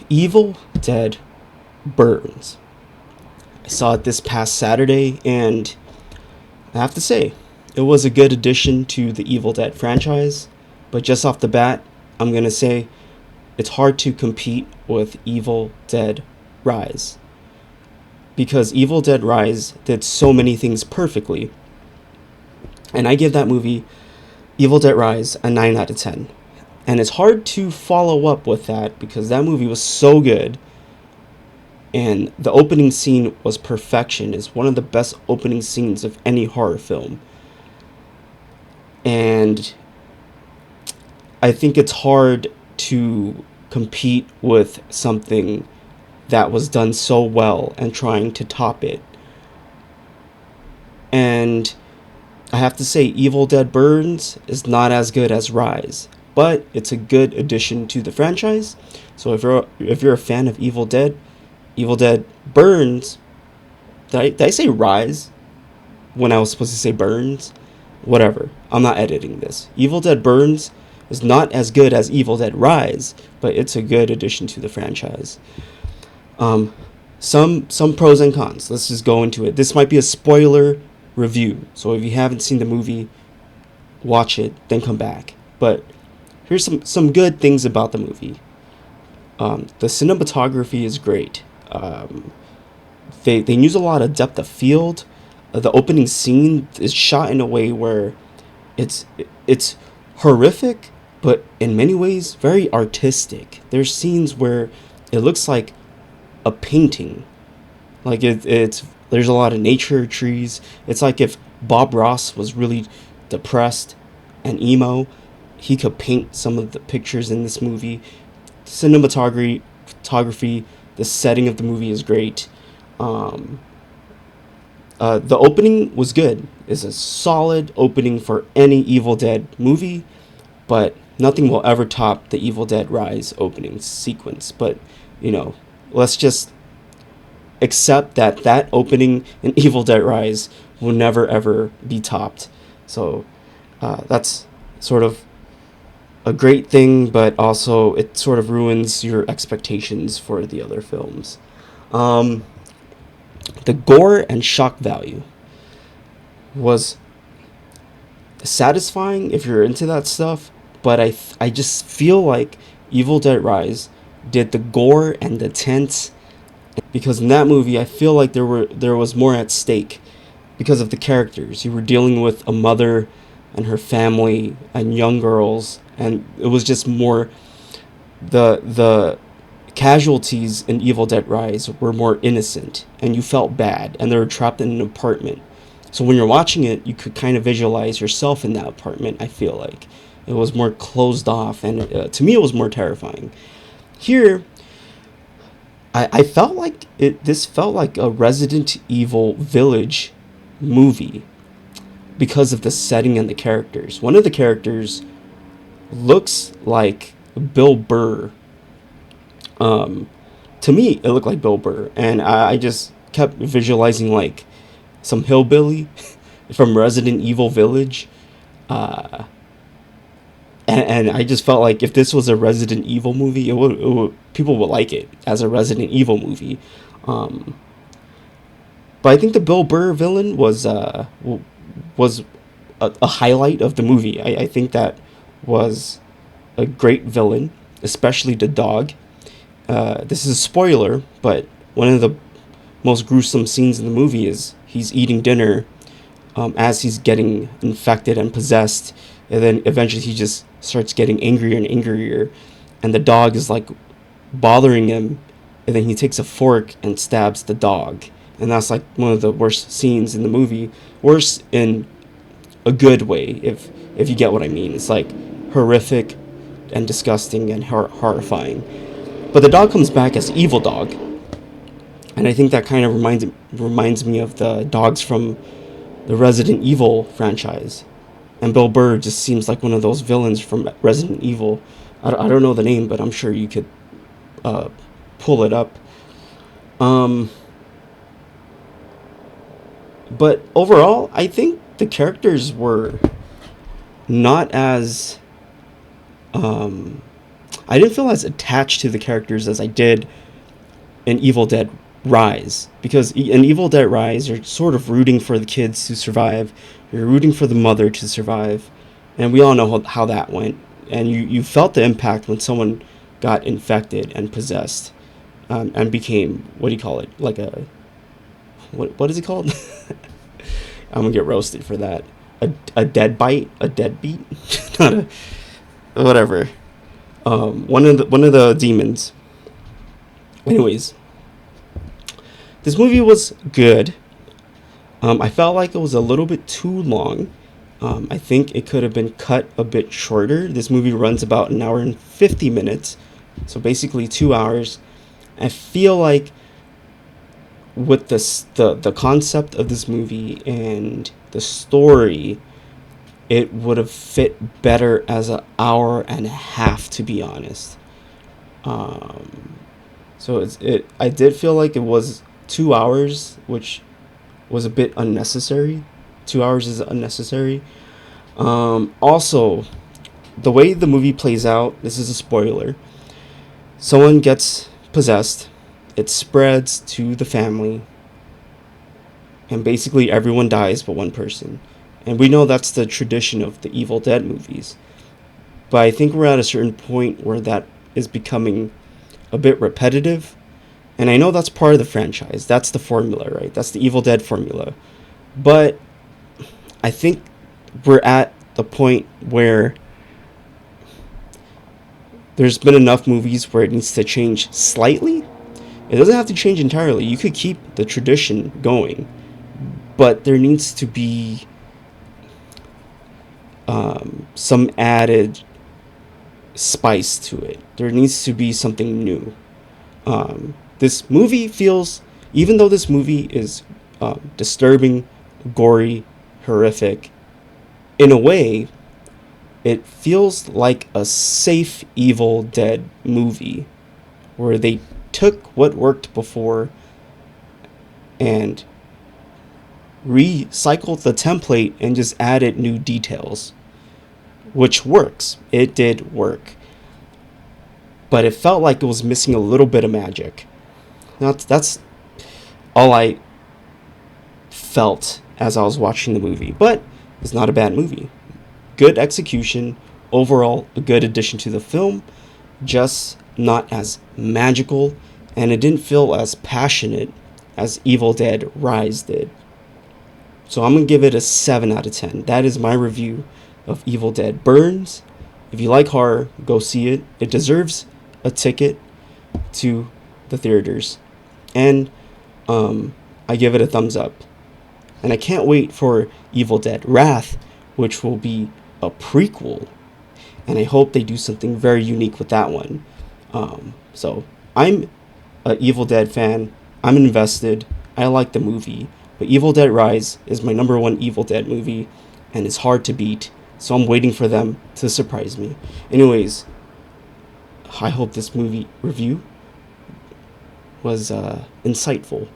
Evil Dead Burns. I saw it this past Saturday, and I have to say, it was a good addition to the Evil Dead franchise. But just off the bat, I'm gonna say it's hard to compete with Evil Dead Rise. Because Evil Dead Rise did so many things perfectly. And I give that movie, Evil Dead Rise, a 9 out of 10. And it's hard to follow up with that because that movie was so good. And the opening scene was perfection. It's one of the best opening scenes of any horror film. And I think it's hard to compete with something that was done so well and trying to top it. And I have to say, Evil Dead Burns is not as good as Rise, but it's a good addition to the franchise. So if you're a fan of Evil Dead Burns, did I say Rise when I was supposed to say Burns? Whatever. I'm not editing this. Evil Dead Burns is not as good as Evil Dead Rise, but it's a good addition to the franchise. Um, some pros and cons. Let's just go into it. This might be a spoiler review, so if you haven't seen the movie, watch it, then come back. But here's some good things about the movie. The cinematography is great. They use a lot of depth of field. The opening scene is shot in a way where it's it's horrific, but in many ways very artistic. There's scenes where it looks like a painting. Like it's there's a lot of nature, trees. It's like if Bob Ross was really depressed and emo, he could paint some of the pictures in this movie. Photography, the setting of the movie is great. Um, the opening was good. It's a solid opening for any Evil Dead movie, but nothing will ever top the Evil Dead Rise opening sequence. But you know, let's just accept that that opening in Evil Dead Rise will never ever be topped. So that's sort of a great thing, but also it sort of ruins your expectations for the other films. Um, the gore and shock value was satisfying if you're into that stuff, but I just feel like Evil Dead Rise did the gore and the tense because in that movie I feel like there was more at stake because of the characters. You were dealing with a mother and her family and young girls, and it was just more the casualties in Evil Dead Rise were more innocent, and you felt bad, and they were trapped in an apartment. So when you're watching it, you could kind of visualize yourself in that apartment. I feel like it was more closed off, and to me, it was more terrifying. Here, I felt like it. This felt like a Resident Evil Village movie because of the setting and the characters. One of the characters looks like Bill Burr. To me, it looked like Bill Burr, and I just kept visualizing like some hillbilly from Resident Evil Village, uh, and I just felt like if this was a Resident Evil movie, people would like it as a Resident Evil movie. Um, but I think the Bill Burr villain was a highlight of the movie. I think that was a great villain, especially the dog. This is a spoiler, but one of the most gruesome scenes in the movie is he's eating dinner as he's getting infected and possessed, and then eventually he just starts getting angrier and angrier, and the dog is like bothering him, and then he takes a fork and stabs the dog, and that's like one of the worst scenes in the movie. Worse in a good way, if you get what I mean. It's like horrific and disgusting and horrifying. But the dog comes back as evil dog, and I think that kind of reminds me of the dogs from the Resident Evil franchise. And Bill Burr just seems like one of those villains from Resident Evil. I don't know the name, but I'm sure you could uh, pull it up. Um, but overall, I think the characters were not as um, I didn't feel as attached to the characters as I did in Evil Dead Rise, because in Evil Dead Rise you're sort of rooting for the kids to survive, you're rooting for the mother to survive, and we all know how that went. And you felt the impact when someone got infected and possessed, and became, what do you call it, like a, what is it called? I'm gonna get roasted for that. A dead bite, a deadbeat, not a, whatever. One of the demons. Anyways, this movie was good. I felt like it was a little bit too long. I think it could have been cut a bit shorter. This movie runs about an hour and 50 minutes, so basically 2 hours. I feel like with the concept of this movie and the story, it would have fit better as an hour and a half, to be honest. So I did feel like it was 2 hours, which was a bit unnecessary. 2 hours is unnecessary. Also, the way the movie plays out, this is a spoiler. Someone gets possessed, it spreads to the family, and basically everyone dies but one person. And we know that's the tradition of the Evil Dead movies. But I think we're at a certain point where that is becoming a bit repetitive. And I know that's part of the franchise. That's the formula, right? That's the Evil Dead formula. But I think we're at the point where there's been enough movies where it needs to change slightly. It doesn't have to change entirely. You could keep the tradition going, but there needs to be some added spice to it. There needs to be something new. This movie feels, even though this movie is disturbing, gory, horrific, in a way, it feels like a safe Evil Dead movie where they took what worked before and recycled the template and just added new details, which works. It did work. But it felt like it was missing a little bit of magic. That's all I felt as I was watching the movie. But it's not a bad movie. Good execution. Overall, a good addition to the film. Just not as magical. And it didn't feel as passionate as Evil Dead Rise did. So I'm going to give it a 7 out of 10. That is my review of Evil Dead Burns. If you like horror, go see it. It deserves a ticket to the theaters. And I give it a thumbs up. And I can't wait for Evil Dead Wrath, which will be a prequel. And I hope they do something very unique with that one. So I'm an Evil Dead fan. I'm invested. I like the movie. But Evil Dead Rise is my number one Evil Dead movie. And it's hard to beat. So I'm waiting for them to surprise me. Anyways, I hope this movie review was insightful.